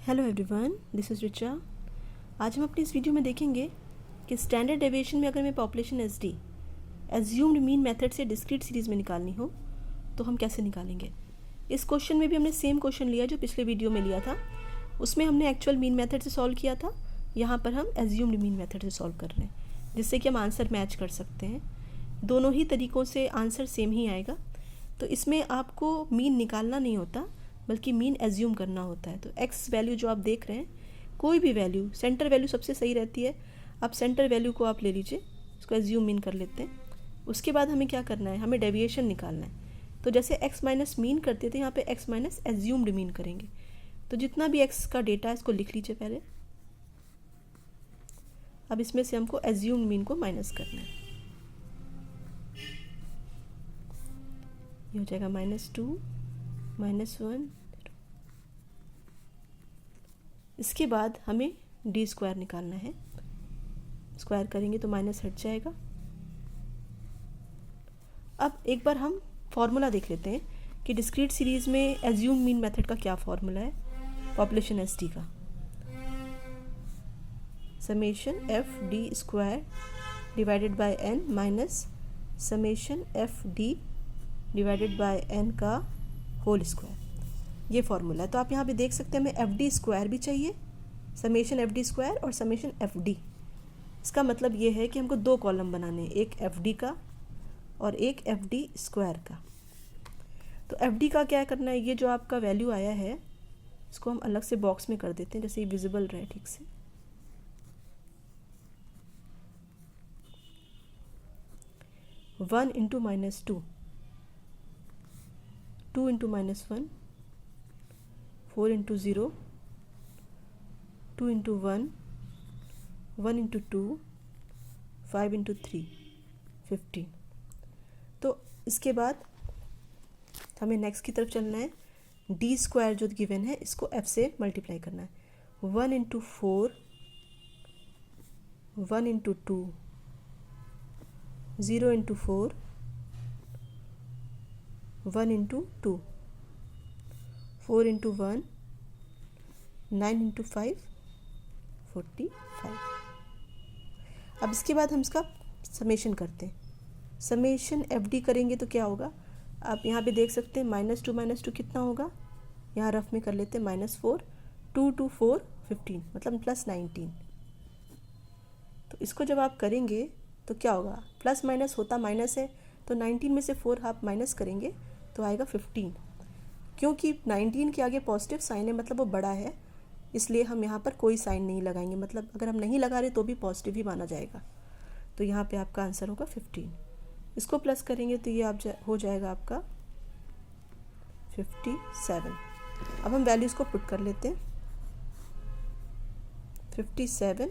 Hello everyone, this is Richa. आज हम अपनी इस वीडियो में देखेंगे कि स्टैंडर्ड डेविएशन में अगर मैं population SD assumed mean method से डिस्क्रीट सीरीज़ में निकालनी हो तो हम कैसे निकालेंगे। इस क्वेश्चन में भी हमने सेम क्वेश्चन लिया जो पिछले वीडियो में लिया था। उसमें हमने एक्चुअल मीन मेथड से सॉल्व किया था। यहाँ पर हम एज्यूम्ड मीन मेथड से सॉल्व कर रहे हैं, जिससे कि हम आंसर मैच कर सकते हैं। दोनों ही तरीक़ों से आंसर सेम ही आएगा। तो इसमें आपको मीन निकालना नहीं होता, बल्कि मीन एज्यूम करना होता है। तो एक्स वैल्यू जो आप देख रहे हैं, कोई भी वैल्यू, सेंटर वैल्यू सबसे सही रहती है। अब सेंटर वैल्यू को आप ले लीजिए, इसको एज्यूम मीन कर लेते हैं। उसके बाद हमें क्या करना है, हमें डेविएशन निकालना है। तो जैसे एक्स माइनस मीन करते थे, यहाँ पे एक्स माइनस एज्यूम्ड मीन करेंगे। तो जितना भी एक्स का डेटा है इसको लिख लीजिए पहले। अब इसमें से हमको एज्यूम्ड मीन को माइनस करना है। ये हो जाएगा -2 -1। इसके बाद हमें डी स्क्वायर निकालना है। स्क्वायर करेंगे तो माइनस हट जाएगा। अब एक बार हम फॉर्मूला देख लेते हैं कि डिस्क्रीट सीरीज में एज्यूम मीन मेथड का क्या फॉर्मूला है पॉपुलेशन एसडी का। Summation f d square divided by n minus summation f d divided by n का होल स्क्वायर, ये फॉर्मूला है। तो आप यहाँ पे देख सकते हैं हमें एफ डी स्क्वायर भी चाहिए, समेशन एफ डी स्क्वायर और समेशन एफ डी। इसका मतलब ये है कि हमको दो कॉलम बनाने हैं, एक एफ डी का और एक एफ डी स्क्वायर का। तो एफ डी का क्या करना है, ये जो आपका वैल्यू आया है इसको हम अलग से बॉक्स में कर देते हैं, जैसे ये विजिबल रहे ठीक से। One into -2, 2 into -1, 4 into 0, 2 into 1, 1 into 2, 5 into 3, 15। तो इसके बाद हमें नेक्स्ट की तरफ चलना है। डी स्क्वायर जो गिवन है इसको एफ से मल्टीप्लाई करना है। 1 into 4, 1 into 2, 0 into 4, 1 into 2, 4 into 1, 9 into 5, 45। अब इसके बाद हम इसका समेशन करते हैं। समेशन एफ डी करेंगे तो क्या होगा, आप यहाँ पे देख सकते हैं -2 कितना होगा, यहाँ रफ में कर लेते हैं -4, 2 2 4 15, मतलब +19। तो इसको जब आप करेंगे तो क्या होगा, प्लस माइनस होता माइनस है, तो 19 में से 4 आप माइनस करेंगे तो आएगा 15। क्योंकि 19 के आगे पॉजिटिव साइन है, मतलब वो बड़ा है, इसलिए हम यहाँ पर कोई साइन नहीं लगाएंगे। मतलब अगर हम नहीं लगा रहे तो भी पॉजिटिव ही माना जाएगा। तो यहाँ पे आपका आंसर होगा 15। इसको प्लस करेंगे तो ये हो जाएगा आपका 57। अब हम वैल्यूज़ को पुट कर लेते हैं। 57।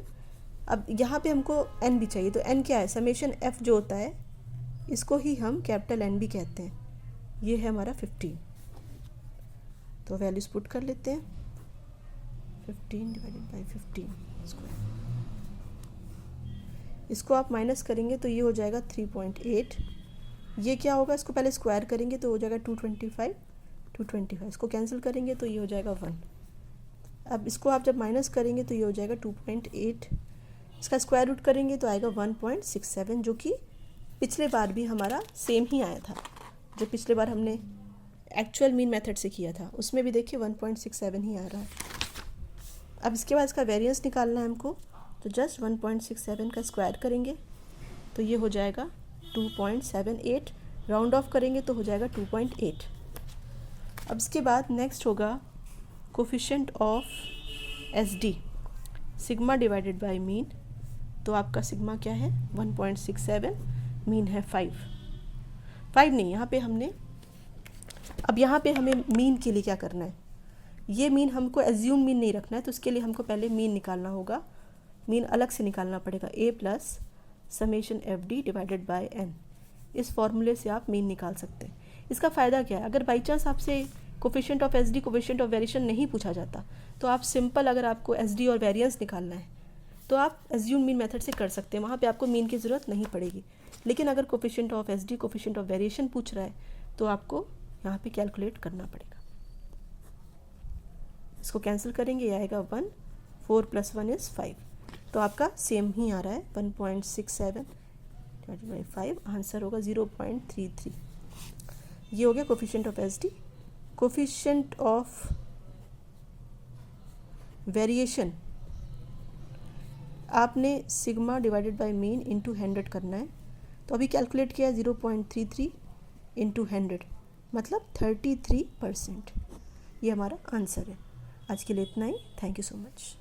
अब यहाँ पे हमको n भी चाहिए, तो n क्या है, समेशन f जो होता है इसको ही हम कैपिटल N भी कहते हैं। ये है हमारा 15। तो वैल्यूज़ पुट कर लेते हैं। 15 डिवाइडेड बाई 15 स्क्वायर, इसको आप माइनस करेंगे तो ये हो जाएगा 3.8। ये क्या होगा, इसको पहले स्क्वायर करेंगे तो हो जाएगा 225, 225। इसको कैंसिल करेंगे तो ये हो जाएगा 1। अब इसको आप जब माइनस करेंगे तो ये हो जाएगा 2.8। इसका स्क्वायर रूट करेंगे तो आएगा 1.67, जो कि पिछले बार भी हमारा सेम ही आया था। जो पिछले बार हमने एक्चुअल मीन मेथड से किया था उसमें भी देखिए 1.67 ही आ रहा है। अब इसके बाद इसका वेरिएंस निकालना है हमको, तो जस्ट 1.67 का स्क्वायर करेंगे तो ये हो जाएगा 2.78। राउंड ऑफ करेंगे तो हो जाएगा 2.8। अब इसके बाद नेक्स्ट होगा coefficient of S D, sigma divided by mean. तो आपका सिग्मा क्या है 1.67, मीन है 5 नहीं, यहाँ पे हमने, अब यहाँ पे हमें मीन के लिए क्या करना है, ये मीन हमको एज्यूम मीन नहीं रखना है, तो उसके लिए हमको पहले मीन निकालना होगा। मीन अलग से निकालना पड़ेगा, a plus summation f d divided by n. इस फॉर्मूले से आप मीन निकाल सकते हैं। इसका फ़ायदा क्या है, अगर बाई चांस आपसे coefficient of S D, coefficient of variation नहीं पूछा जाता, तो आप सिंपल, अगर आपको एस डी और वेरिएंस निकालना है तो आप एज्यूम मीन मेथड से कर सकते हैं, वहाँ पे आपको मीन की ज़रूरत नहीं पड़ेगी। लेकिन अगर coefficient of S D, coefficient of variation पूछ रहा है तो आपको यहाँ पे कैलकुलेट करना पड़ेगा। इसको कैंसिल करेंगे, ये आएगा 1, 4 + 1 = 5। तो आपका सेम ही आ रहा है 1.67 × 5, आंसर होगा 0.33। ये हो गया coefficient of S D. Coefficient of variation आपने sigma divided by mean into 100 करना है। तो अभी कैलकुलेट किया 0.33 इंटू 100 मतलब 33%। ये हमारा आंसर है। आज के लिए इतना ही। Thank you so much.